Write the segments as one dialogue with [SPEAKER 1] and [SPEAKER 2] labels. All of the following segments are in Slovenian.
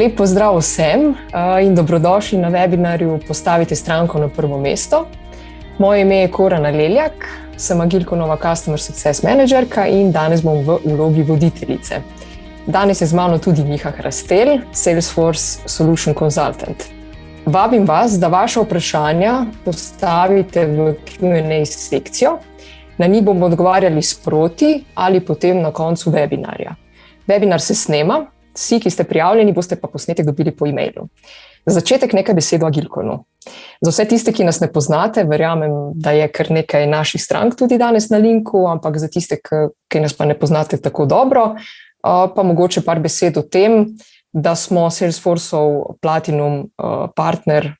[SPEAKER 1] Lep pozdrav vsem in dobrodošli na webinarju Postavite stranko na prvo mesto. Moje ime je Korana Leljak, sem Agilkonova Customer Success Managerka in danes bom v vlogi voditeljice. Danes je z mano tudi Miha Hrastelj, Salesforce Solution Consultant. Vabim vas, da vaša vprašanja postavite v Q&A sekcijo. Na njih bomo odgovarjali sproti ali potem na koncu webinarja. Webinar se snema. Vsi, ki ste prijavljeni, boste pa posnetek dobili po e-mailu. Za začetek nekaj besed o Agilkonu. Za vse tiste, ki nas ne poznate, verjamem, da je kar nekaj naših strank tudi danes na linku, ampak za tiste, ki nas pa ne poznate tako dobro, pa mogoče par besed o tem, da smo Salesforceov Platinum partner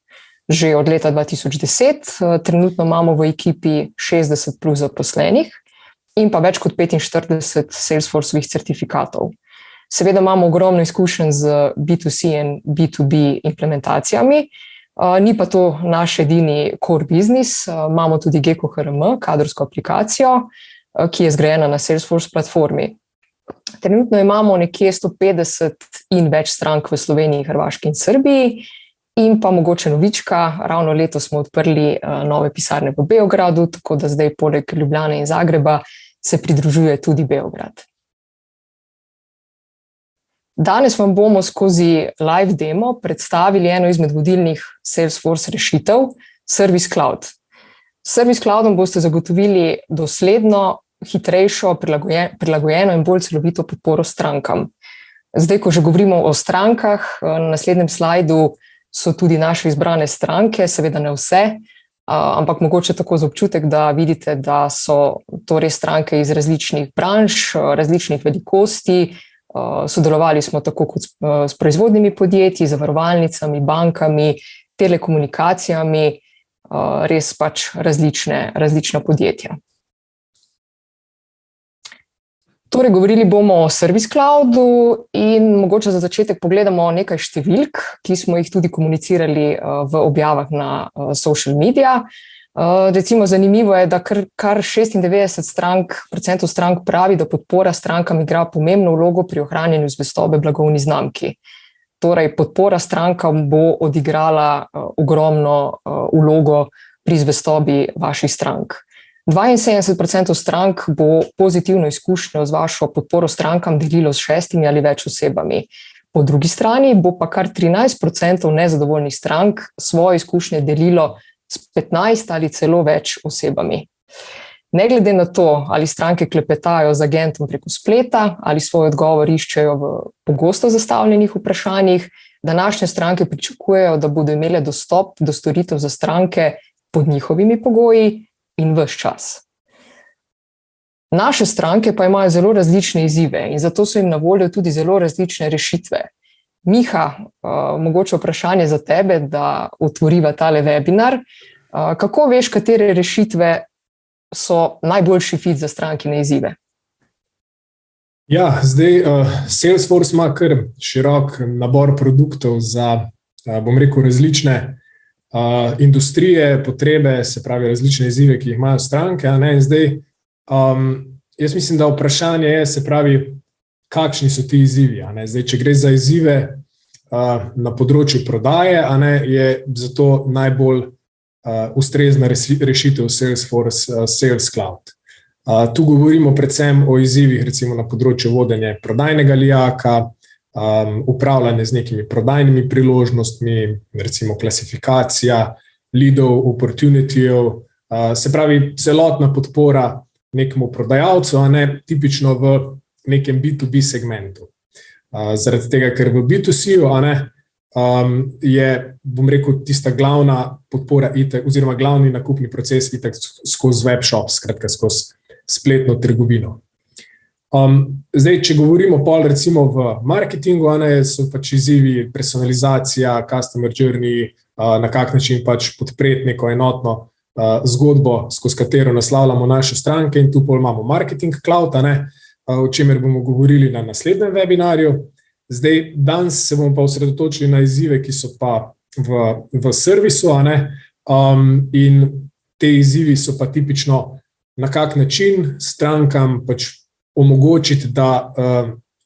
[SPEAKER 1] že od leta 2010. Trenutno imamo v ekipi 60 plus zaposlenih in pa več kot 45 Salesforceovih certifikatov. Seveda imamo ogromno izkušenj z B2C in B2B implementacijami, ni pa to naš edini core business. Imamo tudi Gecko HRM, kadrovsko aplikacijo, ki je zgrajena na Salesforce platformi. Trenutno imamo nekje 150 in več strank v Sloveniji, Hrvaški in Srbiji in pa mogoče novička, ravno letos smo odprli nove pisarne v Beogradu, tako da zdaj poleg Ljubljane in Zagreba se pridružuje tudi Beograd. Danes vam bomo skozi live demo predstavili eno izmed vodilnih Salesforce rešitev, Service Cloud. S Service Cloudom boste zagotovili dosledno, hitrejšo, prilagojeno in bolj celovito podporo strankam. Zdaj, ko že govorimo o strankah, na naslednjem slajdu so tudi naše izbrane stranke, seveda ne vse, ampak mogoče tako za občutek, da vidite, da so to res stranke iz različnih branž, različnih velikosti. Sodelovali smo tako kot s proizvodnimi podjetji, zavarovalnicami, bankami, telekomunikacijami, res pač različna podjetja. Torej, govorili bomo o Service Cloudu in mogoče za začetek pogledamo nekaj številk, ki smo jih tudi komunicirali v objavah na social media. Recimo zanimivo je, da kar 96% strank pravi, da podpora strankam igra pomembno vlogo pri ohranjanju zvestobe blagovni znamki. Torej, podpora strankam bo odigrala ogromno vlogo pri zvestobi vaših strank. 72% strank bo pozitivno izkušnjo z vašo podporo strankam delilo s 6 ali več osebami. Po drugi strani bo pa kar 13% nezadovoljnih strank svoje izkušnje delilo s 15 ali celo več osebami. Ne glede na to, ali stranke klepetajo z agentom preko spleta ali svoj odgovor iščejo v pogosto zastavljenih vprašanjih, današnje stranke pričakujejo, da bodo imele dostop do storitev za stranke pod njihovimi pogoji in ves čas. Naše stranke pa imajo zelo različne izzive in zato so jim na voljo tudi zelo različne rešitve. Miha, mogoče vprašanje za tebe, da otvoriva tale webinar. Kako veš, katere rešitve so najboljši fit za strankine izzive?
[SPEAKER 2] Ja, zdaj Salesforce ima kar širok nabor produktov za, bom rekel, različne industrije, potrebe, se pravi različne izzive, ki jih imajo stranke. In zdaj, jaz mislim, da vprašanje je, se pravi, kakšni so ti izzivi. Zdaj, če gre za izzive na področju prodaje, je zato najbolj ustrezna rešitev Salesforce Sales Cloud. Tu govorimo predvsem o izzivih recimo na področju vodenja prodajnega lijaka, upravljanje z nekimi prodajnimi priložnostmi, recimo klasifikacija leadov, opportunityjev, se pravi celotna podpora nekemu prodajalcu, tipično v nekem B2B segmentu. Zaradi tega, ker v B2C-ju je, bom rekel, tista glavna podpora itak, oziroma glavni nakupni proces itak skozi webshop, skratka skozi spletno trgovino. Zdaj, če govorimo pol recimo v marketingu, so pač izzivi personalizacija, customer journey, na kak način pač podpreti neko enotno zgodbo, skozi katero naslavljamo naše stranke in tu pol imamo marketing cloud, o čemer bomo govorili na naslednjem webinarju. Zdaj, danes se bomo pa osredotočili na izzive, ki so pa v servisu, in te izzivi so pa tipično na kak način strankam pač omogočiti, da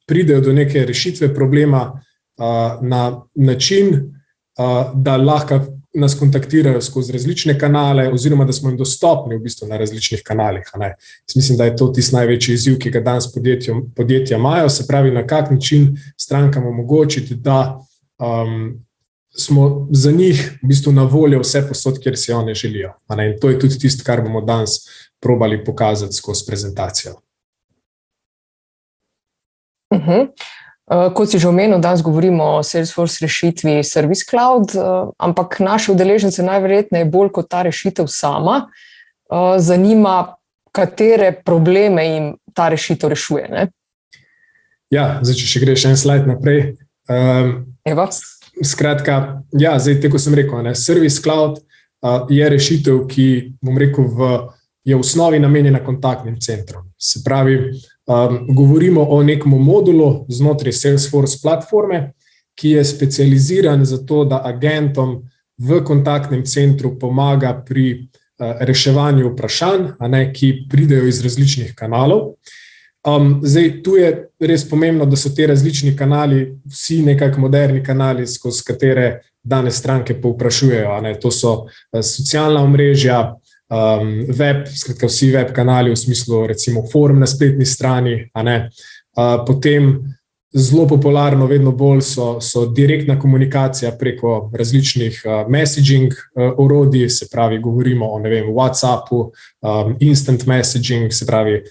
[SPEAKER 2] pridejo do neke rešitve problema na način, da lahko nas kontaktirajo skozi različne kanale, oziroma da smo jim dostopni v bistvu na različnih kanalih. Mislim, da je to tisti največji izziv, ki ga danes podjetja imajo, se pravi, na kak način strankam omogočiti, da smo za njih v bistvu na voljo vse posod, kjer si one želijo. In to je tudi tisto, kar bomo danes probali pokazati skozi prezentacijo.
[SPEAKER 1] Kot si že omenil, danes govorimo o Salesforce rešitvi Service Cloud, ampak naše udeležence najverjetneje bolj kot ta rešitev sama zanima, katere probleme jim ta rešitev rešuje. Ne?
[SPEAKER 2] Ja, zdaj, če še greš en slajd naprej. Skratka, ja, zdaj, tako sem rekel, Service Cloud je rešitev, ki, bom rekel, je v osnovi namenjena kontaktnim centrom. Se pravi, govorimo o nekem modulu znotraj Salesforce platforme, ki je specializiran za to, da agentom v kontaktnem centru pomaga pri reševanju vprašanj, ki pridejo iz različnih kanalov. Zdaj, tu je res pomembno, da so te različni kanali, vsi nekako moderni kanali, skozi katere danes stranke povprašujejo. To so socialna omrežja, web, skratka vsi web kanali v smislu recimo forum na spletni strani, potem zelo popularno, vedno bolj so direktna komunikacija preko različnih messaging orodij, se pravi, govorimo o WhatsAppu, instant messaging, se pravi,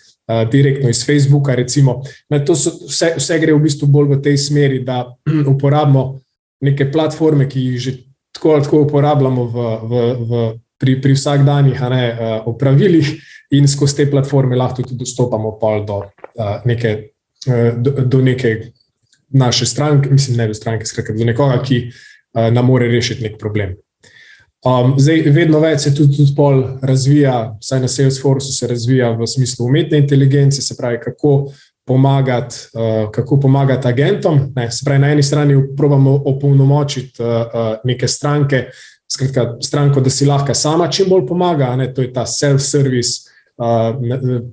[SPEAKER 2] direktno iz Facebooka, recimo. To vse gre v bistvu bolj v tej smeri, da uporabimo neke platforme, ki jih že tako ali tako uporabljamo pri vsakdanjih opravilih in skozi te platforme lahko tudi dostopamo do neke naše stranke, mislim, ne do stranke, skratka, do nekoga, ki nam more rešiti nek problem. Zdaj, vedno več se tudi pol razvija, vsaj na Salesforce se razvija v smislu umetne inteligence, se pravi, kako pomagati agentom. Se pravi, na eni strani probamo opolnomočiti neke stranke, skratka, stranko, da si lahko sama čim bolj pomaga, to je ta self-service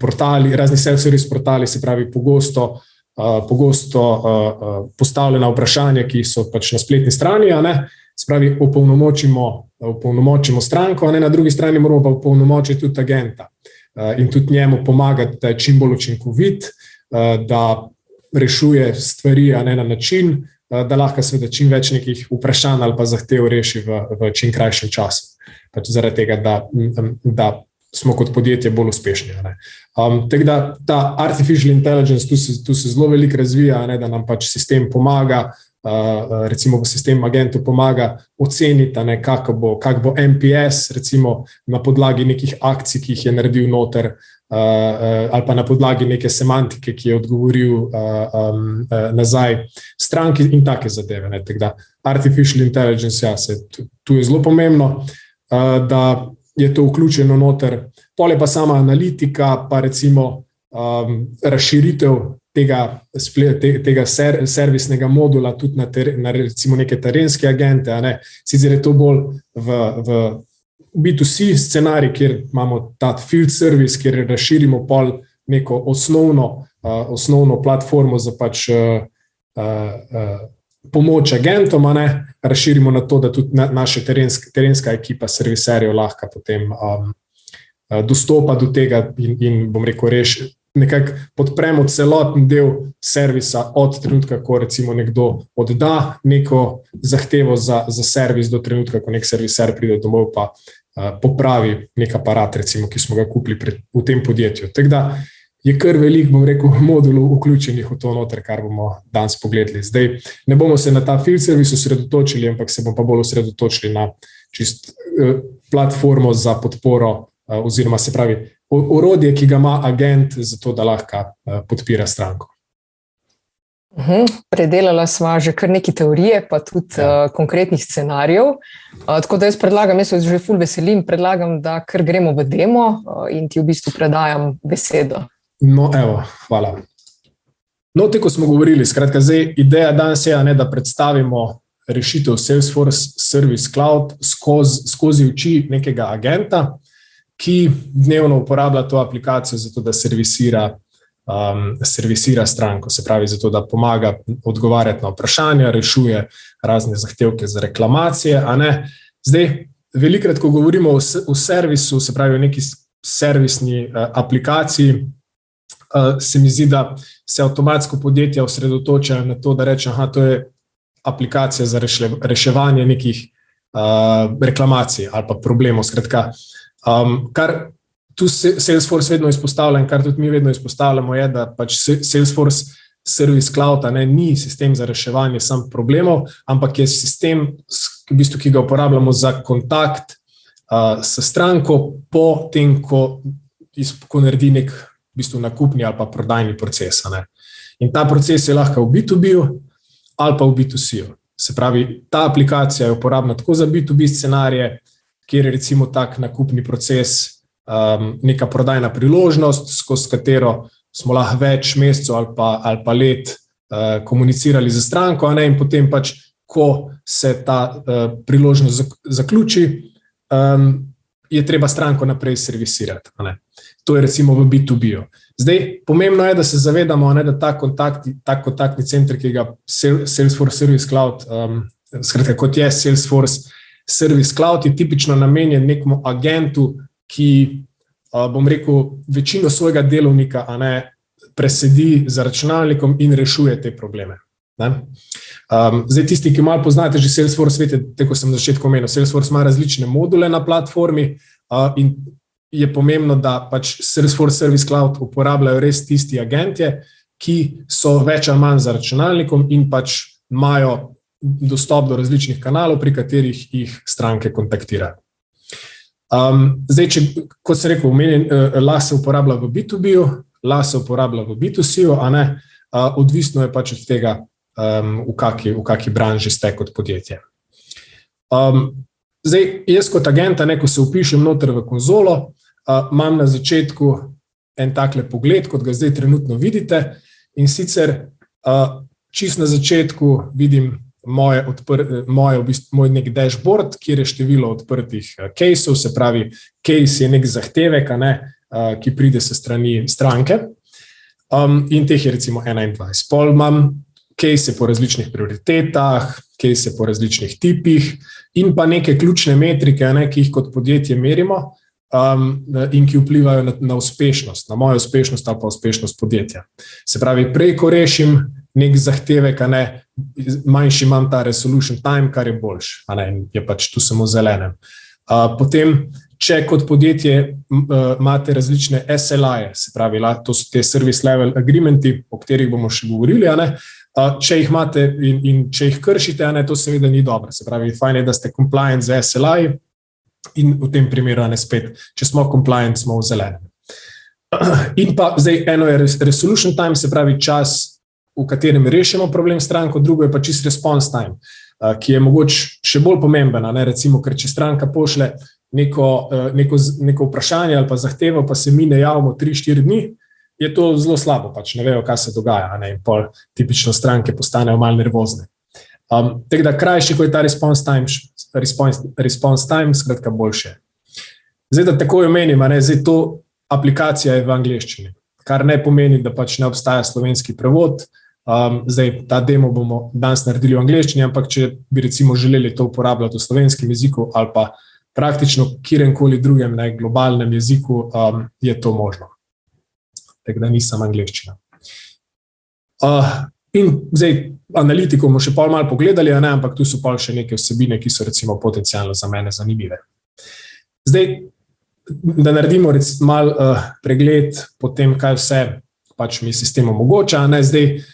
[SPEAKER 2] portali, razni self-service portali, se pravi, pogosto postavljena vprašanja, ki so pač na spletni strani, se pravi, opolnomočimo stranko, na drugi strani moramo pa opolnomočiti tudi agenta in tudi njemu pomagati, da je čim bolj učinkovit, da rešuje stvari na način, da lahko seveda čim več nekih vprašanj ali pa zahtev reši v čim krajšem času. Pač zaradi tega, da smo kot podjetje bolj uspešni. Tako da ta artificial intelligence tu se zelo veliko razvija, da nam pač sistem pomaga, recimo sistem agentu pomaga oceniti, kak bo NPS, recimo na podlagi nekih akcij, ki jih je naredil noter, ali pa na podlagi neke semantike, ki je odgovoril nazaj stranki in take zadeve. Tako da artificial intelligence, ja, tu je zelo pomembno, da je to vključeno noter. Pol je pa sama analitika, pa recimo razširitev tega servisnega modula tudi na recimo neke terenske agente. Sicer je to bolj v B2C scenarij, kjer imamo ta field service, kjer razširimo pol neko osnovno platformo za pač pomoč agentom, razširimo na to, da tudi naša terenska ekipa serviserjev lahko potem dostopa do tega in bom rekel, nekako podpremo celoten del servisa od trenutka, ko recimo nekdo odda neko zahtevo za servis do trenutka, ko nek serviser pride domov pa popravi nek aparat, recimo, ki smo ga kupili v tem podjetju. Tako da je kar veliko, bom rekel, modulov vključenih v to noter, kar bomo danes pogledali. Zdaj ne bomo se na ta field service osredotočili, ampak se bomo pa bolj osredotočili na čist platformo za podporo oziroma se pravi orodje, ki ga ima agent za to, da lahko podpira stranko.
[SPEAKER 1] Predelala sva že kar nekaj teorije, pa tudi konkretnih scenarijev. Tako da jaz predlagam, jaz se že ful veselim, predlagam, da kar gremo v demo in ti v bistvu predajam besedo.
[SPEAKER 2] No, evo, hvala. No, tako smo govorili, skratka, zdaj ideja danes je, da predstavimo rešitev Salesforce Service Cloud skozi oči nekega agenta, ki dnevno uporablja to aplikacijo za to, da servisira servisira stranko, se pravi zato, da pomaga odgovarjati na vprašanja, rešuje razne zahtevke za reklamacije, a ne. Zdaj, velikrat, ko govorimo o servisu, se pravi o neki servisni aplikaciji, se mi zdi, da se avtomatsko podjetja osredotočajo na to, da reče, to je aplikacija za reševanje nekih reklamacij ali pa problemov. Skratka, kar tu Salesforce vedno izpostavlja in kar tudi mi vedno izpostavljamo je, da pač Salesforce Service Cloud ni sistem za reševanje sam problemov, ampak je sistem, v bistvu, ki ga uporabljamo za kontakt s stranko po tem, ko naredi nek v bistvu nakupni ali pa prodajni proces. In ta proces je lahko v B2B ali pa v B2C. Se pravi, ta aplikacija je uporabna tako za B2B scenarije, kjer je recimo tak nakupni proces neka prodajna priložnost, skozi katero smo lahko več mesecev ali pa let komunicirali z stranko, in potem pač, ko se ta priložnost zaključi, je treba stranko naprej servisirati. To je recimo v B2B. Zdaj, pomembno je, da se zavedamo, da ta kontaktni center, ki ga Salesforce Service Cloud, skratka kot je Salesforce Service Cloud, je tipično namenjen nekemu agentu, ki, bom rekel, večino svojega delovnika presedi za računalnikom in rešuje te probleme. Zdaj, tisti, ki malo poznate že Salesforce, veste, tako sem na začetku omenil, Salesforce ima različne module na platformi in je pomembno, da pač Salesforce Service Cloud uporabljajo res tisti agentje, ki so več ali manj za računalnikom in pač imajo dostop do različnih kanalov, pri katerih jih stranke kontaktirajo. Zdaj, kot sem rekel, lahko se uporablja v B2B, lahko se uporablja v B2C, odvisno je pač od tega, v kaki branži ste kot podjetje. Zdaj, jaz kot agenta, ko se vpišem noter v konzolo, imam na začetku en takle pogled, kot ga zdaj trenutno vidite, in sicer čisto na začetku vidim moj nek dashboard, kjer je število odprtih caseov, se pravi, case je nek zahtevek, ki pride se strani stranke, in teh je recimo 21. Pol imam case po različnih prioritetah, case po različnih tipih in pa neke ključne metrike, ki jih kot podjetje merimo in ki vplivajo na uspešnost, na mojo uspešnost ali pa uspešnost podjetja. Se pravi, prej, ko rešim nek zahtevek, manjši imam ta resolution time, kar je boljš, je pač tu samo zelenem. Potem, če kot podjetje imate različne SLA-je, se pravi, to so te service level agreementi, o katerih bomo še govorili, če jih imate in če jih kršite, to seveda ni dobro. Se pravi, fajn je, da ste compliant z SLA-ji in v tem primeru spet, če smo compliant, smo v zelenem. In pa zdaj eno je resolution time, se pravi čas, v katerem rešimo problem stranko, drugo je pa čist response time, ki je mogoče še bolj pomemben, recimo, ker če stranka pošle neko vprašanje ali pa zahtevo, pa se mi ne javimo 3-4 dni, je to zelo slabo, pač ne vejo, kaj se dogaja, in pol tipično stranke postanejo malo nervozne. Tako da krajši, ko je ta response time, skratka boljše. Zdaj, da takoj omenim, zdaj to aplikacija je v angleščini, kar ne pomeni, da pač ne obstaja slovenski prevod. Zdaj, ta demo bomo danes naredili v angleščini, ampak če bi recimo želeli to uporabljati v slovenskem jeziku ali pa praktično kjerkoli drugem globalnem jeziku, je to možno. Tako da nisem angleščina. In zdaj, analitiko bomo še malo pogledali, ampak tu so pa še neke vsebine, ki so recimo potencialno za mene zanimive. Zdaj, da naredimo malo pregled po tem, kaj vse pač mi sistem omogoča. Zdaj,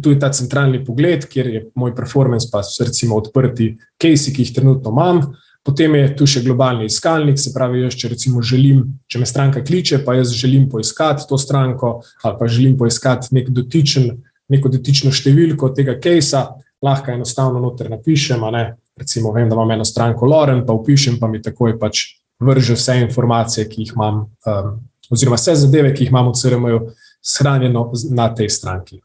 [SPEAKER 2] tu je ta centralni pogled, kjer je moj performance, pa so recimo odprti case, ki jih trenutno imam. Potem je tu še globalni iskalnik, se pravi, jaz, če recimo želim, če me stranka kliče, pa jaz želim poiskati to stranko ali pa želim poiskati neko dotično številko tega case-a, lahko enostavno noter napišem, recimo vem, da imam eno stranko Loren, pa vpišem, pa mi takoj pač vrže vse informacije, ki jih imam, oziroma vse zadeve, ki jih imam v CRM-ju shranjeno na tej stranki.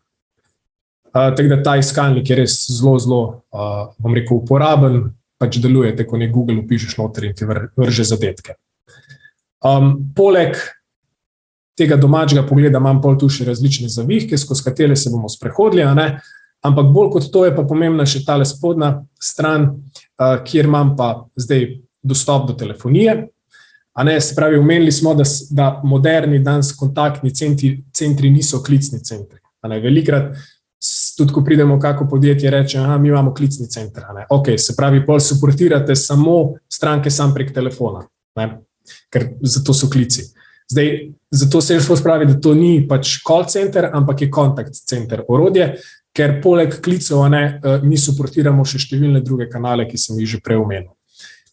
[SPEAKER 2] Tako da ta iskalnik je res zelo, bom rekel, uporaben, pač deluje, tako nek Google vpišeš noter in ti vrže zadetke. Poleg tega domačega pogleda imam pol tu še različne zavihke, skozi katere se bomo sprehodili, ampak bolj kot to je pa pomembna še tale spodnja stran, kjer imam pa zdaj dostop do telefonije. Se pravi, omenili smo, da moderni danes kontaktni centri niso klicni centri. Velikrat, tudi ko pridemo v kako podjetje, reče, mi imamo klicni center. Ok, se pravi, pol suportirate samo stranke sam prek telefona, ker zato so klici. Zdaj, zato Salesforce pravi, da to ni pač call center, ampak je contact center orodje, ker poleg klicev mi suportiramo še številne druge kanale, ki sem jih že prej omenil.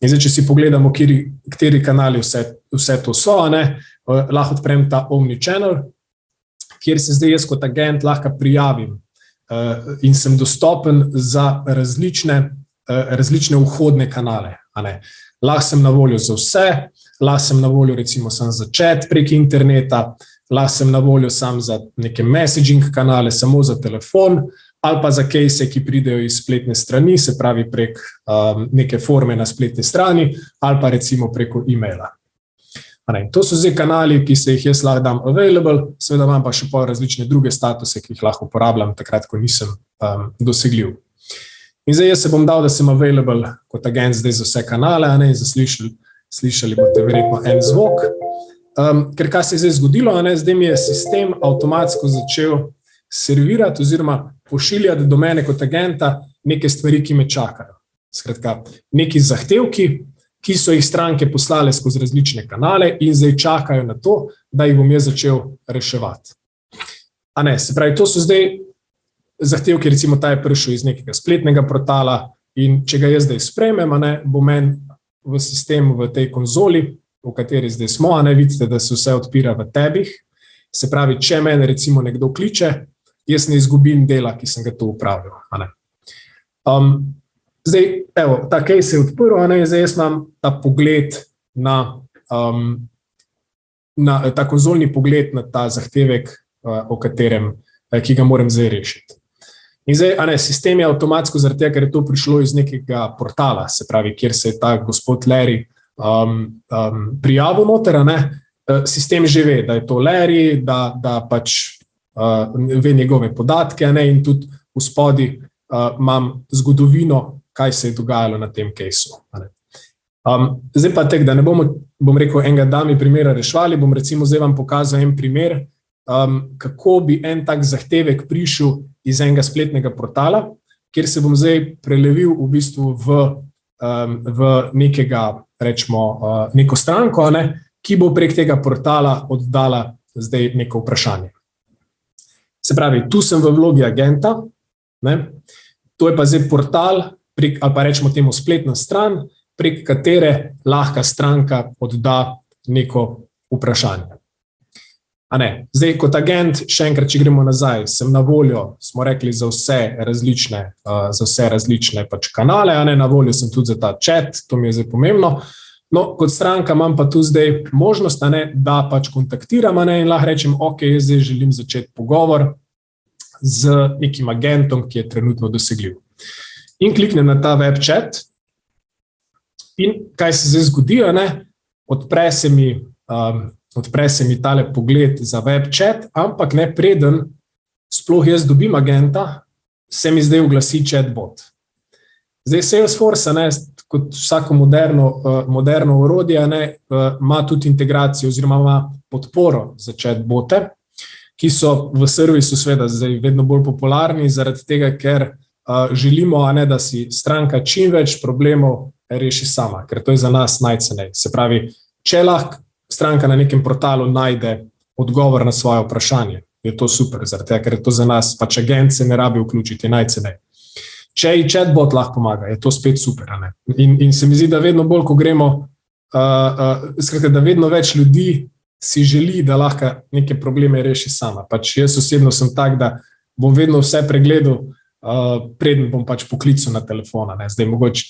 [SPEAKER 2] In zdaj, če si pogledamo, kateri kanali vse to so, lahko odprem ta Omnichannel, kjer se zdaj jaz kot agent lahko prijavim in sem dostopen za različne vhodne kanale. Lahko sem na voljo za vse, lahko sem na voljo recimo sam za chat prek interneta, lahko sem na voljo sam za neke messaging kanale, samo za telefon, ali pa za case, ki pridejo iz spletne strani, se pravi prek neke forme na spletni strani, ali pa recimo preko e-maila. To so zdaj kanali, ki se jih jaz lahko dam available, seveda imam pa še pol različne druge statuse, ki jih lahko uporabljam takrat, ko nisem dosegljiv. In zdaj jaz se bom dal, da sem available kot agent zdaj za vse kanale, in slišali boste verjetno en zvok. Ker kaj se je zdaj zgodilo, zdaj mi je sistem avtomatsko začel servirati oziroma pošiljati do mene kot agenta neke stvari, ki me čakajo. Skratka, neki zahtevki, ki so jih stranke poslale skozi različne kanale in zdaj čakajo na to, da jih bom jaz začel reševati. Se pravi, to so zdaj zahtevki, recimo ta je prišel iz nekega spletnega portala in če ga jaz zdaj sprejmem, bo meni v sistemu, v tej konzoli, v kateri zdaj smo, vidite, da se vse odpira v tabih. Se pravi, če mene recimo nekdo kliče, jaz ne izgubim dela, ki sem ga to upravljal. Zdaj, evo, ta case se je odprl, zdaj jaz imam ta pogled ta konzolni pogled na ta zahtevek, ki ga moram zdaj rešiti. In zdaj, sistem je avtomatsko zaradi tega, ker je to prišlo iz nekega portala, se pravi, kjer se je ta gospod Larry prijavil noter, sistem že ve, da je to Larry, da pač ve njegove podatke, in tudi v spodi imam zgodovino, kaj se je dogajalo na tem caseu. Zdaj pa tek, da ne bom rekel enega dami primera reševali, bom recimo zdaj vam pokazal en primer, kako bi en tak zahtevek prišel iz enega spletnega portala, kjer se bom zdaj prelevil v bistvu v nekega, rečemo, neko stranko, ki bo prek tega portala oddala zdaj neko vprašanje. Se pravi, tu sem v vlogi agenta, to je pa zdaj portal, ali pa rečemo temu spletna stran, prek katere lahko stranka odda neko vprašanje. Zdaj, kot agent, še enkrat, če gremo nazaj, sem na voljo, smo rekli, za vse različne pač kanale, na voljo sem tudi za ta chat, to mi je zdaj pomembno. No, kot stranka imam pa tu zdaj možnost, da pač kontaktiram, in lahko rečem, ok, jaz zdaj želim začeti pogovor z nekim agentom, ki je trenutno dosegljiv. In kliknem na ta web chat in kaj se zdaj zgodi, odpre se mi tale pogled za web chat, ampak ne preden sploh jaz dobim agenta, se mi zdaj oglasi chatbot. Zdaj Salesforce, kot vsako moderno orodje, ima tudi integracijo oziroma ima podporo za chatbote, ki so v servisu seveda zdaj vedno bolj popularni, zaradi tega, ker želimo, da si stranka čim več problemov reši sama, ker to je za nas najcenej. Se pravi, če lahko stranka na nekem portalu najde odgovor na svoje vprašanje, je to super, zaradi tega, ker je to za nas, pač agent se ne rabi vključiti, je najcenej. Če i chatbot lahko pomaga, je to spet super. In se mi zdi, da vedno bolj, ko gremo, da vedno več ljudi si želi, da lahko neke probleme reši sama. Pač jaz osebno sem tak, da bom vedno vse pregledal, preden bom pač poklical na telefona. Zdaj mogoče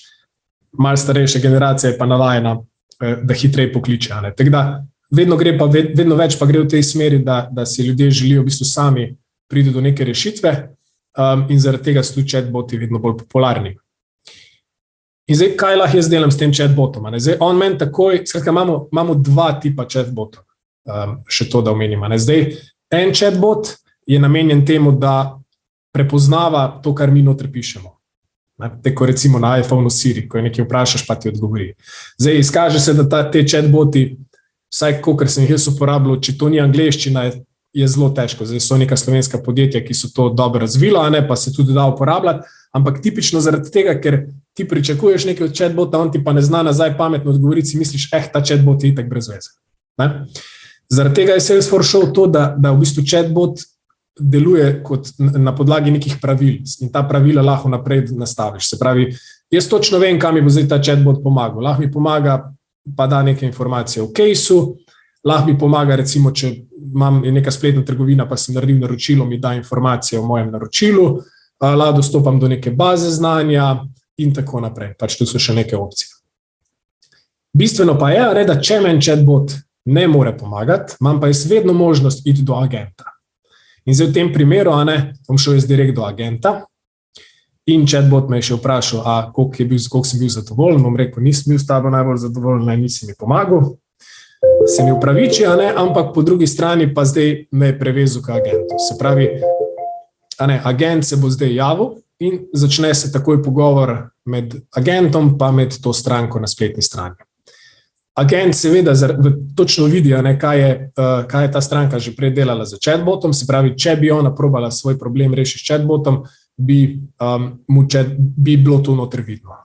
[SPEAKER 2] malo starejša generacija je pa navajena, da hitreje pokliče. Tako da vedno več pa gre v tej smeri, da si ljudje želijo v bistvu sami priti do neke rešitve, in zaradi tega so chatboti vedno bolj popularni. In zdaj, kaj lahko jaz delam s tem chatbotom? Zdaj, on meni takoj, skratka, imamo dva tipa chatbotov. še to, da omenimo. Zdaj, en chatbot je namenjen temu, da prepoznava to, kar mi notri pišemo. Tako recimo na iPhone Siri, ko je nekaj vprašaš, pa ti odgovori. Zdaj, izkaže se, da te chatboti, vsaj kolikor sem jih jaz uporabljal, če to ni angleščina, je zelo težko. Zdaj so neka slovenska podjetja, ki so to dobro razvila, pa se tudi da uporabljati, ampak tipično zaradi tega, ker ti pričakuješ nekaj od chatbota, on ti pa ne zna nazaj pametno odgovoriti, si misliš, ta chatbot je itak brez veze. Zaradi tega je Salesforce šel to, da v bistvu chatbot deluje kot na podlagi nekih pravil in ta pravila lahko naprej nastaviš. Se pravi, jaz točno vem, kam mi bo zdaj ta chatbot pomagal. Lahko mi pomaga, pa da neke informacije o case-u, lahko mi pomaga, recimo, če imam neka spletna trgovina, pa sem naredil naročilo, mi da informacije o mojem naročilu, lahko dostopam do neke baze znanja in tako naprej. Pač tu so še neke opcije. Bistveno pa je, da če meni chatbot ne more pomagati, imam pa jaz vedno možnost iti do agenta. In zdaj v tem primeru, bom šel jaz direkt do agenta in chatbot me je še vprašal, koliko sem bil zadovoljen, bom rekel, nisem bil s tabo najbolj zadovoljen, nisi mi pomagal, se mi upraviči, ampak po drugi strani pa zdaj me je prevezal k agentu. Se pravi, agent se bo zdaj javil in začne se takoj pogovor med agentom pa med to stranko na spletni strani. Agent seveda točno vidi, kaj je ta stranka že prej delala za chatbotom, se pravi, če bi ona probala svoj problem rešiti s chatbotom, bi bilo to notri vidno.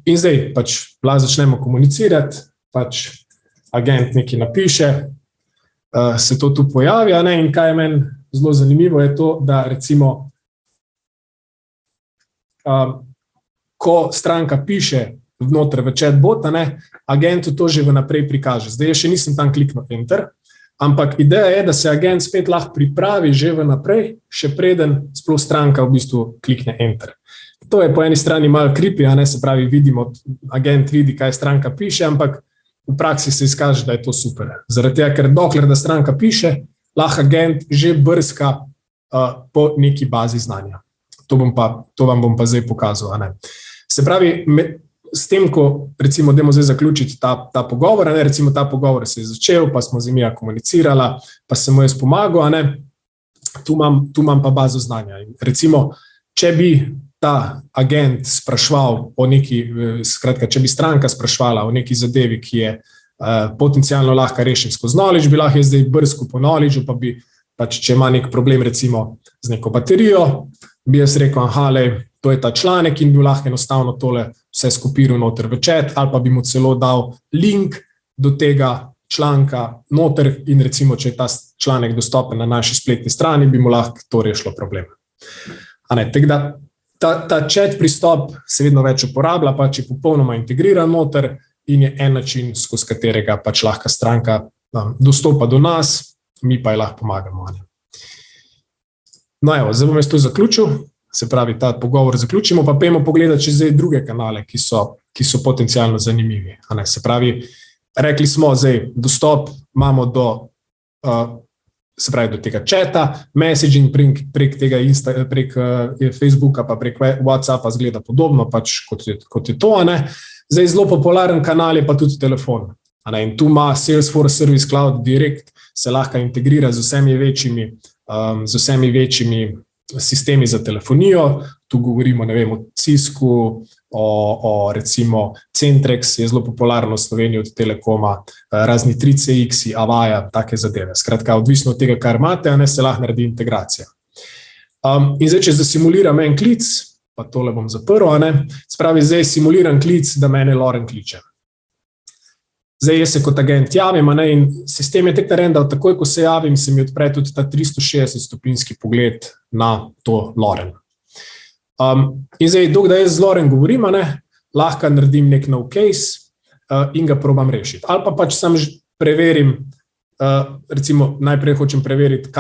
[SPEAKER 2] In zdaj pač začnemo komunicirati, pač agent nekaj napiše, se to tu pojavi, in kaj je meni zelo zanimivo je to, da recimo, ko stranka piše vnotre v chatbot, agentu to že vnaprej prikaže. Zdaj jaz še nisem tam kliknil enter, ampak ideja je, da se agent spet lahko pripravi že vnaprej, še preden sploh stranka v bistvu klikne enter. To je po eni strani malo creepy, se pravi, agent vidi, kaj stranka piše, ampak v praksi se izkaže, da je to super. Zaradi tega, ker dokler da stranka piše, lahko agent že brska po neki bazi znanja. To vam bom pa zdaj pokazal. Se pravi, s tem, ko recimo dajmo zdaj zaključiti ta pogovor, recimo ta pogovor se je začel, pa smo z njim komunicirala, pa sem mu jaz pomagal, tu imam pa bazo znanja. Recimo, če bi ta agent sprašval o neki, skratka, če bi stranka sprašvala o neki zadevi, ki je potencialno lahko rešen skozi knowledge, bi lahko jaz zdaj brskal po knowledge, pa bi pač, če ima nek problem recimo z neko baterijo, bi jaz rekel, to je ta članek in bi lahko enostavno tole vse skopiral noter v chat, ali pa bi mu celo dal link do tega članka noter in recimo, če je ta članek dostopen na naši spletni strani, bi mu lahko to rešilo problem. Tako da ta chat pristop se vedno več uporablja, pač je popolnoma integriran noter in je en način, skozi katerega pač lahko stranka dostopa do nas, mi pa je lahko pomagamo. No evo, zdaj bom jaz to zaključil. Se pravi, ta pogovor zaključimo, pa pojmo pogledati še zdaj druge kanale, ki so potencialno zanimivi. Se pravi, rekli smo zdaj, dostop imamo do tega chata, messaging prek tega prek Facebooka, pa prek WhatsAppa zgleda podobno, pač kot je to. Zdaj zelo popularen kanal je pa tudi telefon. In tu ima Salesforce Service Cloud Direct, se lahko integrira z vsemi večjimi sistemi za telefonijo, tu govorimo, o Cisku, o recimo Centrex, je zelo popularno v Sloveniji od Telekoma, razni 3CX, Avaya, take zadeve. Skratka, odvisno od tega, kar imate, se lahko naredi integracija. In zdaj, če zasimuliram en klic, pa tole bom zaprl, spravi zdaj simuliran klic, da mene Loren kliče. Zdaj jaz se kot agent javim, in sistem je tek narejen, da takoj, ko se javim, se mi odpre tudi ta 360-stopinjski pogled na to Loren. In zdaj, dokler jaz z Loren govorim, lahko naredim nek nov case in ga probam rešiti. Ali pa pač sam preverim, recimo najprej hočem preveriti,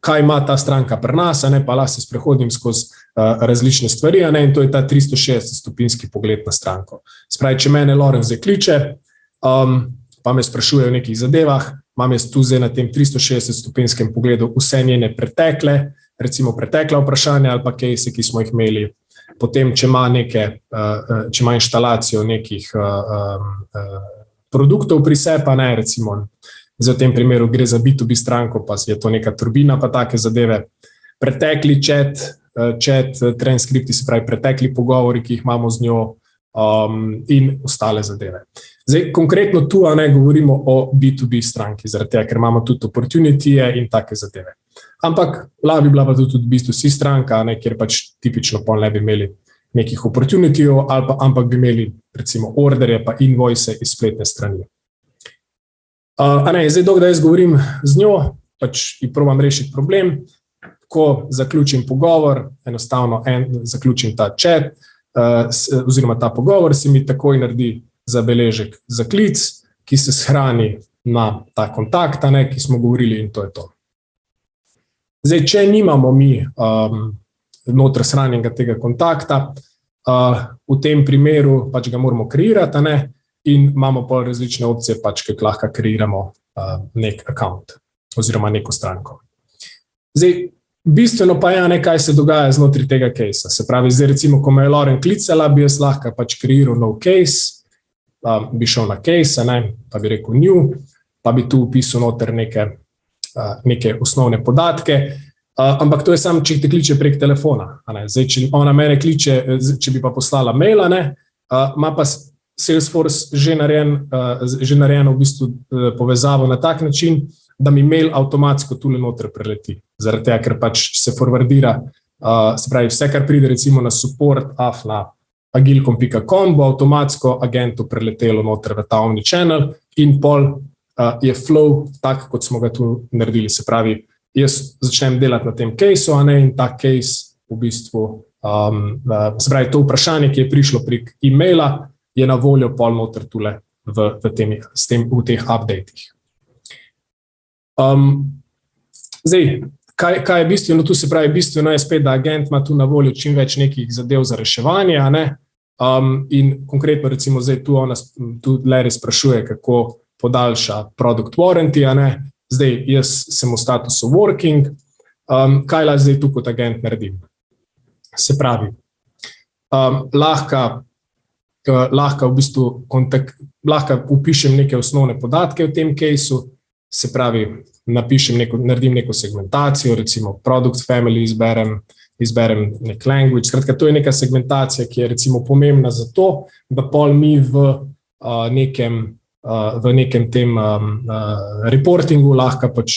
[SPEAKER 2] kaj ima ta stranka pri nas, pa lahko se sprehodim skozi različne stvari, in to je ta 360-stopinski pogled na stranko. Spravi, če mene Loren zdaj kliče, pa me sprašuje o nekih zadevah, imam jaz tu zdaj na tem 360-stopinskem pogledu vse njene recimo pretekla vprašanja ali pa case, ki smo jih imeli, potem, če ima inštalacijo nekih produktov pri sebi, pa ne, recimo, v tem primeru gre za B2B stranko, pa je to neka turbina, pa take zadeve. Pretekli chat transkripti, se pravi pretekli pogovori, ki jih imamo z njo, in ostale zadeve. Zdaj, konkretno tu govorimo o B2B stranki, zaradi tega, ker imamo tudi opportunity-je in take zadeve. Ampak lahko bi bila pa tudi B2C stranka, kjer pač tipično pol ne bi imeli nekih opportunity-jev, ampak bi imeli recimo orderje pa invoice iz spletne strani. Zdaj, dokler jaz govorim z njo, pač ji probam rešiti problem, ko zaključim pogovor, enostavno zaključim ta chat, oziroma ta pogovor, se mi takoj naredi zabeležek za klic, ki se shrani na ta kontakt, ki smo govorili, in to je to. Zdaj, če nimamo mi noter shranjenega tega kontakta, v tem primeru pač ga moramo kreirati, in imamo pa različne opcije, pač, ki lahko kreiramo nek account oziroma neko stranko. Zdaj, bistveno pa je, kaj se dogaja znotraj tega case-a. Se pravi, zdaj recimo, ko me je Lauren klicala, bi jaz lahko pač kreiral nov case, bi šel na case, pa bi rekel new, pa bi tu upisal noter neke osnovne podatke, ampak to je samo, če te kliče prek telefona. Zdaj, če ona mene kliče, če bi pa poslala maila, ima pa Salesforce že narejeno v bistvu povezavo na tak način, da mi mail avtomatsko tule noter preleti. Zaradi tega, ker pač se forwardira, se pravi, vse, kar pride recimo na support na agilcom.com, bo avtomatsko agentu preletelo noter v ta omnichannel in pol je flow tak, kot smo ga tu naredili. Se pravi, jaz začnem delati na tem case-u, in ta case v bistvu, se pravi, to vprašanje, ki je prišlo prek e-maila, je na voljo pol noter tule v teh updatih. Zdaj, kaj je bistveno tu, se pravi, bistveno je spet, da agent ima tu na voljo čim več nekih zadev za reševanje, in konkretno recimo zdaj tu Larry sprašuje, kako podaljša product warranty, zdaj jaz sem v statusu working, kaj lahko zdaj tu kot agent naredim? Se pravi, lahko v bistvu lahko upišem neke osnovne podatke v tem case-u, se pravi, naredim neko segmentacijo, recimo product family izberem nek language. Skratka, to je neka segmentacija, ki je recimo pomembna za to, da pol mi v nekem tem reportingu lahko pač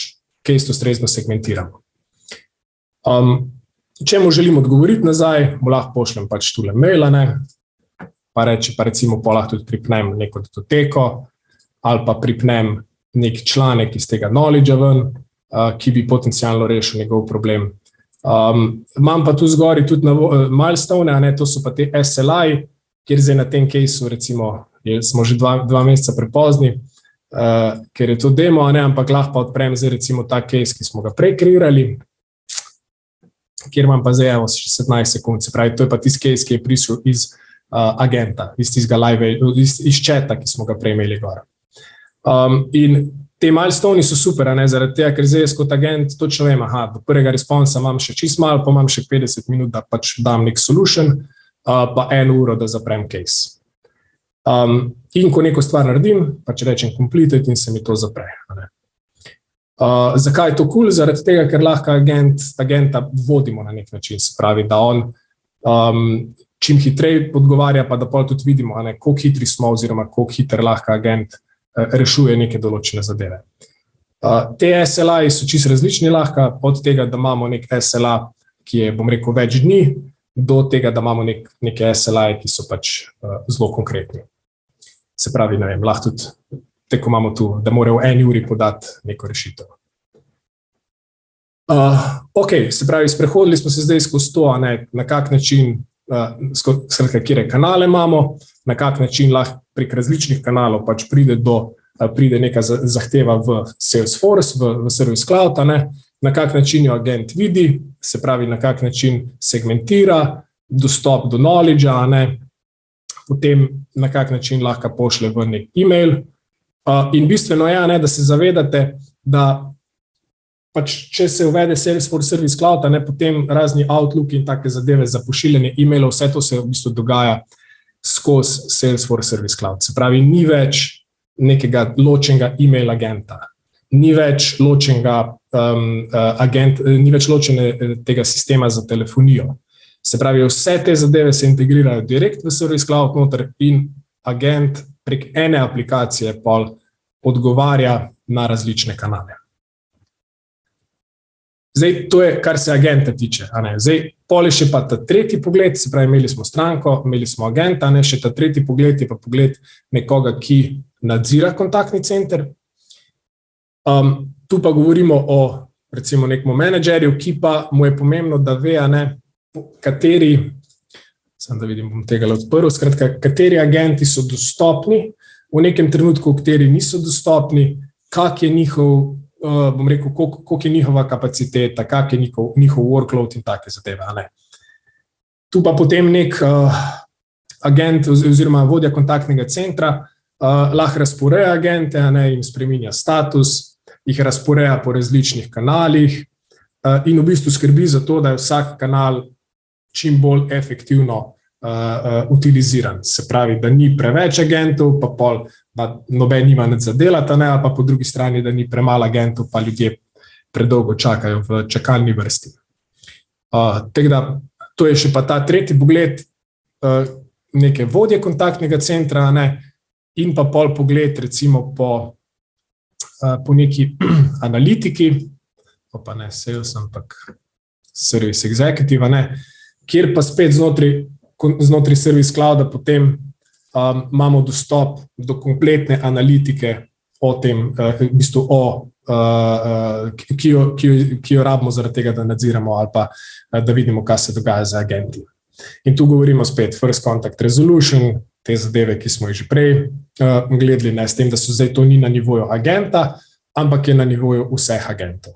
[SPEAKER 2] case ustrezno segmentiramo. Če mu želim odgovoriti nazaj, mu lahko pošljem pač tule maila, pa recimo lahko tudi pripnem neko datoteko ali pa pripnem nek članek iz tega knowledge-a ven, ki bi potencialno rešil njegov problem. Imam pa tu zgori tudi milestone, to so pa te SLI, kjer zdaj na tem case-u recimo smo že dva meseca prepozni, ker je to demo, ampak lahko pa odprem zdaj recimo ta case, ki smo ga prej kreirali, kjer imam pa zdaj še 17 sekund, se pravi, to je pa tisti case, ki je prišel iz agenta, iz tistega live, iz chata, ki smo ga prej imeli gor. In te milestone so super, zaradi tega, ker zdaj jaz kot agent točno vem, do prvega responsa imam še čist malo, pa imam še 50 minut, da pač dam nek solution, pa 1 uro, da zaprem case. In ko neko stvar naredim, pač rečem completed in se mi to zapre. Zakaj je to cool? Zaradi tega, ker lahko agenta vodimo na nek način, se pravi, da on čim hitreje odgovarja, pa da pol tudi vidimo, koliko hitri smo oziroma koliko hiter lahko agent rešuje neke določene zadeve. Te SLA so čisto različni lahko, od tega, da imamo nek SLA, ki je, bom rekel, več dni, do tega, da imamo neke SLA, ki so pač zelo konkretni. Se pravi, ne vem, lahko tudi, tako imamo tu, da morajo v 1 uri podati neko rešitev. Se pravi, sprehodili smo se zdaj skozi to, na kak način, skratka, kire kanale imamo, na kak način lahko prek različnih kanalov pač pride neka zahteva v Salesforce, v Service Cloud, na kak način jo agent vidi, se pravi, na kak način segmentira, dostop do knowledge-a, potem na kak način lahko pošle v nek e-mail. In bistveno je, da se zavedate, da pač, če se uvede Salesforce Service Cloud, potem razni Outlook in take zadeve za pošiljanje e-mailov, vse to se v bistvu dogaja skozi Salesforce Service Cloud. Se pravi, ni več nekega ločenega e-mail agenta. Ni več ločenega ni več ločene tega sistema za telefonijo. Se pravi, vse te zadeve se integrirajo direkt v Service Cloud noter in agent prek ene aplikacije pol odgovarja na različne kanale. Zdaj, to je, kar se agenta tiče. Zdaj, pol je še pa ta tretji pogled, se pravi, imeli smo stranko, imeli smo agenta, še ta tretji pogled je pa pogled nekoga, ki nadzira kontaktni center. Tu pa govorimo o, recimo, nekom menedžerju, ki pa mu je pomembno, da ve, kateri, samo da vidim, bom tega odprl, skratka, kateri agenti so dostopni, v nekem trenutku, kateri niso dostopni, kak je njihov, bom rekel, koliko je njihova kapaciteta, kak je njihov workload in take zadeve. Tu pa potem nek agent oziroma vodja kontaktnega centra lahko razporeja agente, jim spreminja status, jih razporeja po različnih kanalih in v bistvu skrbi za to, da je vsak kanal čim bolj efektivno utiliziran. Se pravi, da ni preveč agentov, pa pol noben nima nič za delati, ali pa po drugi strani, da ni premalo agentov, pa ljudje predolgo čakajo v čakalni vrsti. Tako da, to je še pa ta tretji pogled neke vodje kontaktnega centra, in pa pol pogled recimo po neki analitiki, pa ne sales, ampak service executive, kjer pa spet znotraj Service Clouda potem imamo dostop do kompletne analitike o tem, v bistvu ki jo rabimo zaradi tega, da nadziramo ali pa da vidimo, kaj se dogaja z agenti. In tu govorimo spet First Contact Resolution, te zadeve, ki smo jih že prej gledali, s tem, da so zdaj to ni na nivoju agenta, ampak je na nivoju vseh agentov.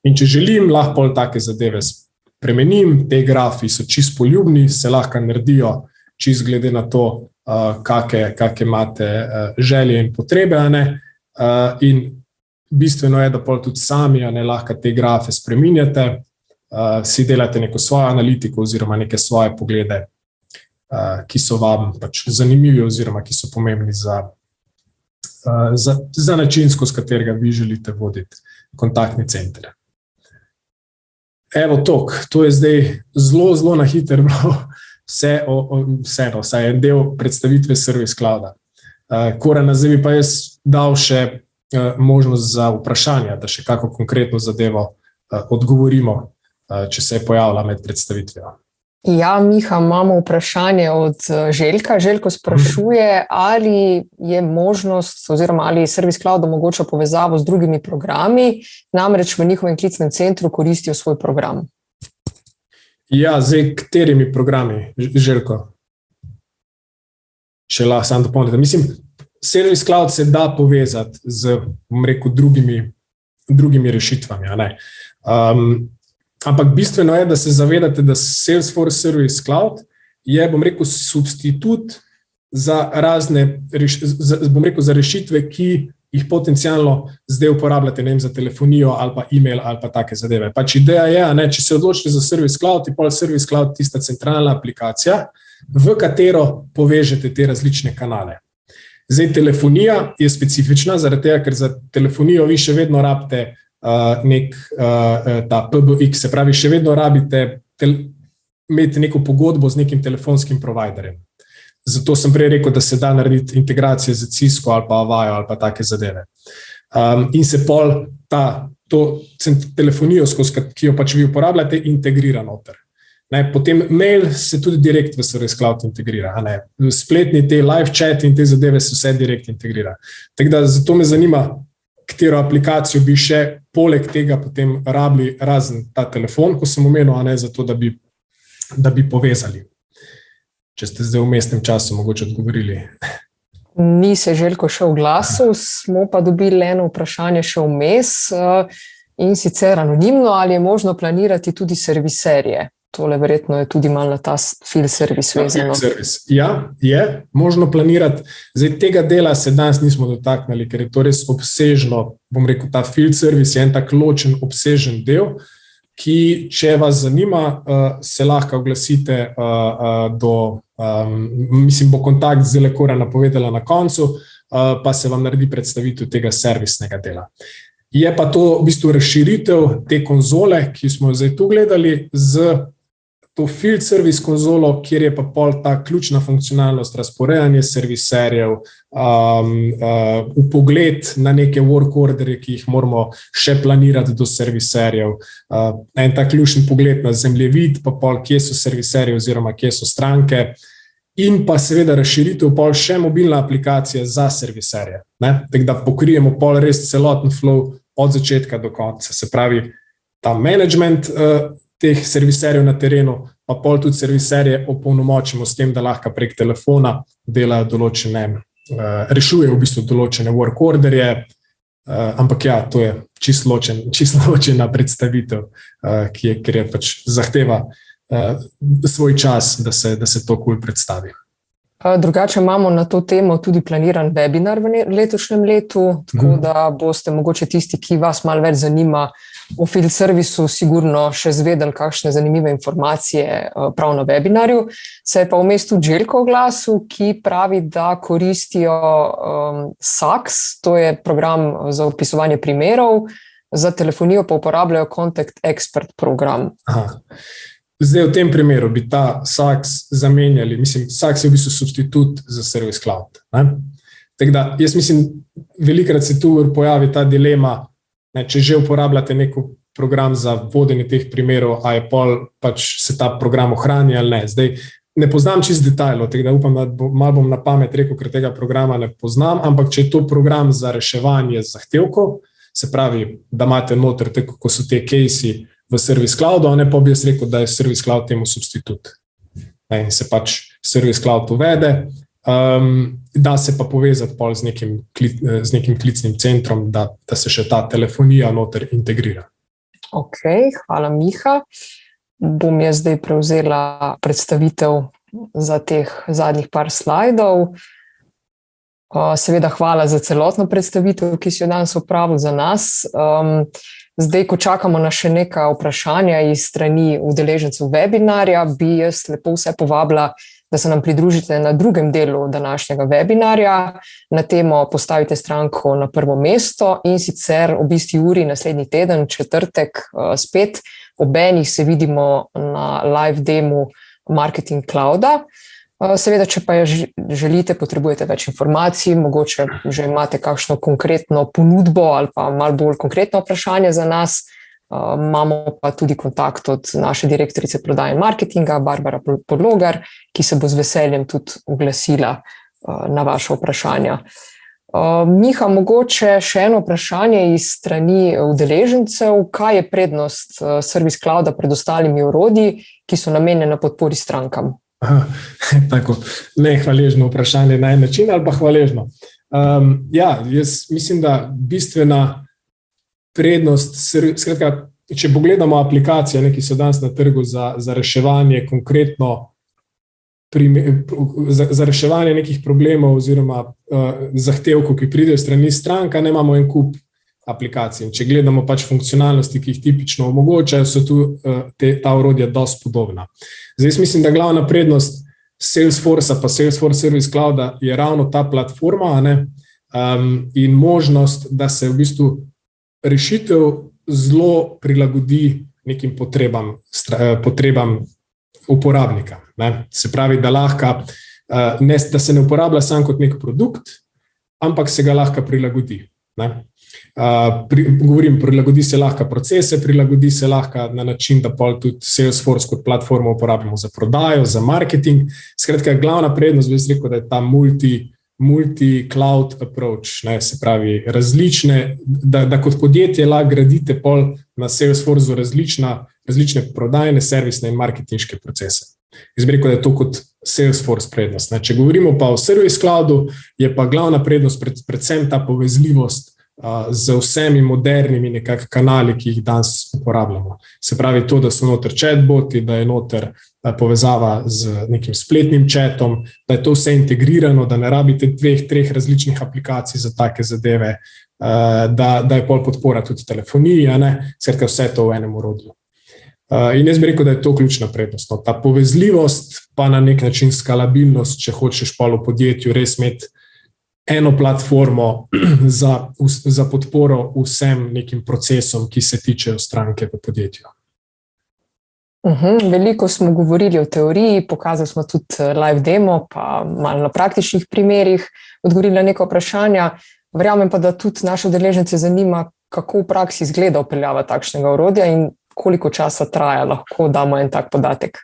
[SPEAKER 2] In če želim, lahko pol take zadeve spremenim, te grafi so čist poljubni, se lahko naredijo čist glede na to, kake imate želje in potrebe, in bistveno je, da pol tudi sami lahko te grafe spreminjate, si delate neko svojo analitiko oziroma neke svoje poglede, ki so vam pač zanimivi oziroma ki so pomembni za način, skozi katerega vi želite voditi kontaktni center. Evo to je zdaj zelo na hitro vse en del predstavitve Service Clouda. Korana, zdaj bi pa jaz dal še možnost za vprašanja, da še kako konkretno zadevo odgovorimo, če se je pojavila med predstavitvijo.
[SPEAKER 1] Ja, Miha, imamo vprašanje od Željka. Željko sprašuje, ali je možnost oziroma ali Service Cloud omogoča povezavo z drugimi programi, namreč v njihovem klicnem centru koristijo svoj program.
[SPEAKER 2] Ja, zdaj, katerimi programi, Željko? Če lahko sam dopolnite. Mislim, Service Cloud se da povezati z, bom rekel, drugimi rešitvami, ampak bistveno je, da se zavedate, da Salesforce Service Cloud je, bom rekel, substitut za razne, bom rekel, za rešitve, ki jih potencialno zdaj uporabljate, za telefonijo ali pa e-mail ali pa take zadeve. Pač ideja je, če se odločite za Service Cloud, je pol Service Cloud tista centralna aplikacija, v katero povežete te različne kanale. Zdaj, telefonija je specifična, zaradi tega, ker za telefonijo vi še vedno rabite ta PBX, se pravi, še vedno rabite imeti neko pogodbo z nekim telefonskim providerjem. Zato sem prej rekel, da se da narediti integracije z Cisco ali pa Avaya ali pa take zadeve. In se pol to telefonijo, ki jo pač vi uporabljate, integrira noter. Potem mail se tudi direkt v Service Cloud integrira. Spletni te live chat in te zadeve se vse direkt integrira. Tako da zato me zanima, katero aplikacijo bi še poleg tega potem rabili razen ta telefon, ko sem omenil, zato da bi povezali. Če ste zdaj v vmesnem času mogoče odgovorili.
[SPEAKER 1] Ni se Željko še oglasil, smo pa dobili eno vprašanje še vmes in sicer anonimno, ali je možno planirati tudi serviserje. Tole verjetno je tudi malo na ta field service vezano.
[SPEAKER 2] Ja, je možno planirati. Zdaj, tega dela se danes nismo dotaknili, ker je to res obsežno, bom rekel, ta field service je en tak ločen, obsežen del, ki, če vas zanima, se lahko oglasite mislim, bo kontakt z Korana povedala na koncu, pa se vam naredi predstavitev tega servisnega dela. Je pa to v bistvu razširitev te konzole, ki smo jo zdaj tu gledali, z to field service konzolo, kjer je pa pol ta ključna funkcionalnost razporejanje serviserjev, vpogled na neke work orderje, ki jih moramo še planirati do serviserjev, en ta ključni pogled na zemljevid, pa pol, kje so serviserji oziroma kje so stranke, in pa seveda razširitev pol še mobilna aplikacija za serviserje. Tako da pokrijemo pol res celoten flow od začetka do konca. Se pravi, ta management teh serviserjev na terenu, pa pol tudi serviserje opolnomočimo s tem, da lahko prek telefona delajo določene, rešujejo v bistvu določene work orderje, ampak ja, to je čisto ločena predstavitev, ker je pač zahteva svoj čas, da se to cool predstavi.
[SPEAKER 1] Drugače imamo na to temo tudi planiran webinar v letošnjem letu, tako da boste mogoče tisti, ki vas malo več zanima o field servisu, sigurno še zvedeli kakšne zanimive informacije prav na webinarju. Se je pa vmes tudi Željko oglasil, ki pravi, da koristijo SAX, to je program za opisovanje primerov, za telefonijo pa uporabljajo Contact Expert program.
[SPEAKER 2] Aha. Zdaj v tem primeru bi ta SAX zamenjali, mislim, SAX je v bistvu substitut za Service Cloud. Tako da, jaz mislim, velikrat se tu pojavi ta dilema, če že uporabljate nek program za vodenje teh primerov, a je pol pač se ta program ohrani ali ne. Zdaj, ne poznam čist detajlov, tako da upam, da malo bom na pamet rekel, ker tega programa ne poznam, ampak če je to program za reševanje zahtevkov, se pravi, da imate noter, tako ko so te casey v Service Cloudu, a ne pa bi jaz rekel, da je Service Cloud temu substitut. In se pač Service Cloud uvede, da se pa povezati pol z nekim klicnim centrom, da se še ta telefonija noter integrira.
[SPEAKER 1] Ok, hvala Miha. Bom jaz zdaj prevzela predstavitev za teh zadnjih par slajdov. Seveda hvala za celotno predstavitev, ki si jo danes opravil za nas. Zdaj, ko čakamo na še neka vprašanja iz strani udeležencev webinarja, bi jaz lepo vse povabila, da se nam pridružite na drugem delu današnjega webinarja na temo Postavite stranko na prvo mesto, in sicer ob isti uri naslednji teden, četrtek, spet ob enih se vidimo na live demo Marketing Clouda. Seveda, če pa želite, potrebujete več informacij, mogoče že imate kakšno konkretno ponudbo ali pa malo bolj konkretno vprašanje za nas, imamo pa tudi kontakt od naše direktorice prodaje in marketinga, Barbara Podlogar, ki se bo z veseljem tudi oglasila na vaše vprašanja. Miha, mogoče še eno vprašanje iz strani udeležencev. Kaj je prednost Service Clouda pred ostalimi orodji, ki so namenjene podpori strankam?
[SPEAKER 2] Tako, nehvaležno vprašanje na en način ali pa hvaležno. Jaz mislim, da bistvena prednost, skratka, če pogledamo aplikacije, ki so danes na trgu za reševanje konkretno, za reševanje nekih problemov oziroma zahtevkov, ki pridejo strani stranka, ne imamo en kup aplikacij. Če gledamo pač funkcionalnosti, ki jih tipično omogočajo, so tu ta orodja dosti podobna. Zdaj, jaz mislim, da glavna prednost Salesforce pa Salesforce Service Clouda je ravno ta platforma, in možnost, da se v bistvu rešitev zelo prilagodi nekim potrebam uporabnika. Se pravi, da lahko, da se ne uporablja sam kot nek produkt, ampak se ga lahko prilagodi. Prilagodi se lahko procese, prilagodi se lahko na način, da pol tudi Salesforce kot platformo uporabimo za prodajo, za marketing. Skratka, glavna prednost, bi rekel, da je ta multi-cloud approach, se pravi različne, da kot podjetje lahko gradite pol na Salesforceu različne prodajne, servisne in marketinške procese. Jaz bi rekel, da je to kot Salesforce prednost. Če govorimo pa o Service Cloudu, je pa glavna prednost predvsem ta povezljivost z vsemi modernimi nekak kanali, ki jih danes uporabljamo. Se pravi to, da so noter chatboti, da je noter povezava z nekim spletnim chatom, da je to vse integrirano, da ne rabite 2-3 različnih aplikacij za take zadeve, da je pol podpora tudi telefoniji, skratka vse to v enem orodju. In jaz bi rekel, da je to ključna prednost. Ta povezljivost, pa na nek način skalabilnost, če hočeš pol v podjetju res imeti eno platformo za podporo vsem nekim procesom, ki se tičejo stranke v podjetju.
[SPEAKER 1] Veliko smo govorili o teoriji, pokazali smo tudi live demo, pa malo na praktičnih primerih odgovorili na neko vprašanja. Verjamem pa, da tudi naše udeležence zanima, kako v praksi izgleda vpeljava takšnega orodja in koliko časa traja, lahko damo en tak podatek.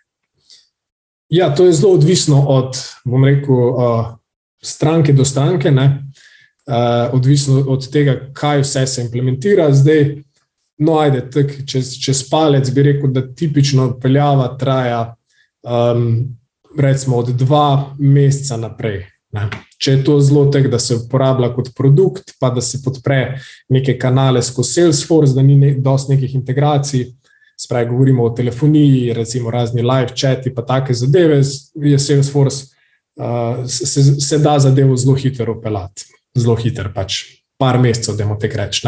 [SPEAKER 2] Ja, to je zelo odvisno od, bom rekel, stranke do stranke, odvisno od tega, kaj vse se implementira. Zdaj, čez palec bi rekel, da tipično vpeljava traja recimo od 2 meseca naprej. Če je to zelo tako, da se uporablja kot produkt, pa da se podpre neke kanale skozi Salesforce, da ni dosti nekih integracij, spravi govorimo o telefoniji, recimo razni live chati, pa take zadeve, je Salesforce, se da zadevo zelo hitro upeljati. Zelo hitro, pač par mesecev, dajmo tako reči.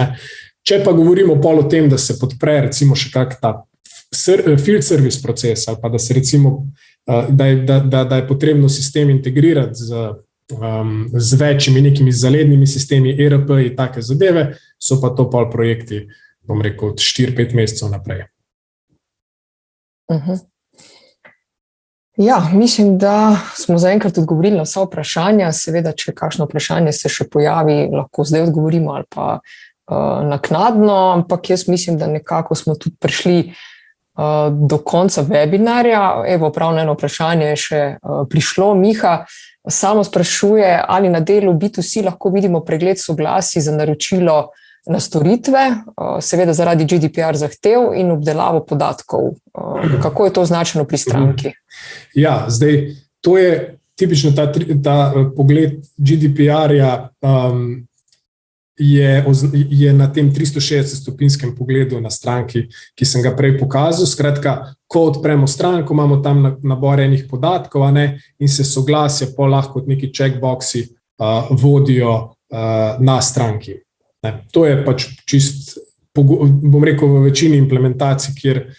[SPEAKER 2] Če pa govorimo pol o tem, da se podpre recimo še kak ta field service proces, ali pa da se recimo, da je potrebno sistem integrirati z večjimi nekimi zalednimi sistemi, ERP in take zadeve, so pa to pol projekti, bom rekel, od 4-5 mesecev naprej.
[SPEAKER 1] Ja, mislim, da smo zaenkrat odgovorili na vsa vprašanja. Seveda, če kakšno vprašanje se še pojavi, lahko zdaj odgovorimo ali pa naknadno, ampak jaz mislim, da nekako smo tudi prišli do konca webinarja. Evo, prav eno vprašanje je še prišlo. Miha samo sprašuje, ali na delu B2C lahko vidimo pregled soglasij za naročilo na storitve, seveda zaradi GDPR zahtev in obdelavo podatkov. Kako je to označeno pri stranki?
[SPEAKER 2] Ja, zdaj, to je tipično ta pogled GDPR-ja, je na tem 360-stopinskem pogledu na stranki, ki sem ga prej pokazal. Skratka, ko odpremo stranko, imamo tam nabor enih podatkov, in se soglasje po lahko kot neki checkboxi vodijo na stranki. To je pač čist, bom rekel, v večini implementacij, kjer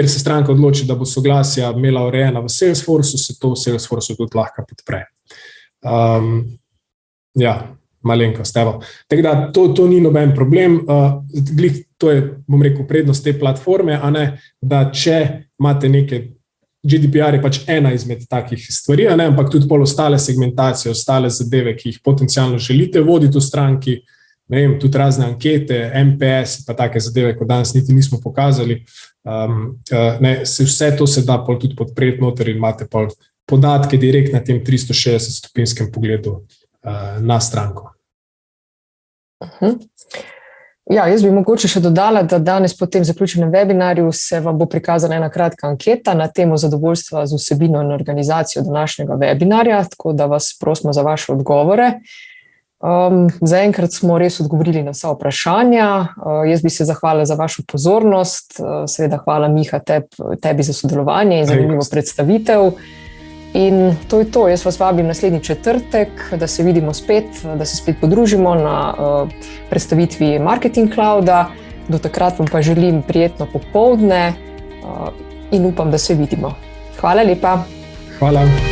[SPEAKER 2] se stranka odloči, da bo soglasja imela urejena v Salesforceu, se to v Salesforceu tudi lahko podpre. Ja, malenkost. Tako da to ni noben problem. To je, bom rekel, prednost te platforme, da če imate neke, GDPR je pač ena izmed takih stvari, ampak tudi pol ostale segmentacije, ostale zadeve, ki jih potencialno želite voditi v stranki, ne vem, tudi razne ankete, MPS, pa take zadeve, ko danes niti nismo pokazali. Vse to se da pol tudi podpreti noter in imate pol podatke direkt na tem 360-stopinskem pogledu na stranko.
[SPEAKER 1] Ja, jaz bi mogoče še dodala, da danes po tem zaključenem webinarju se vam bo prikazala ena kratka anketa na temo zadovoljstva z vsebino in organizacijo današnjega webinarja, tako da vas prosimo za vaše odgovore. Zaenkrat smo res odgovorili na vsa vprašanja. Jaz bi se zahvalila za vašo pozornost. Seveda hvala, Miha, tebi za sodelovanje in zanimivo predstavitev. In to je to. Jaz vas vabim naslednji četrtek, da se vidimo spet, da se spet podružimo na predstavitvi Marketing Clouda. Do takrat vam pa želim prijetno popoldne in upam, da se vidimo. Hvala lepa.
[SPEAKER 2] Hvala.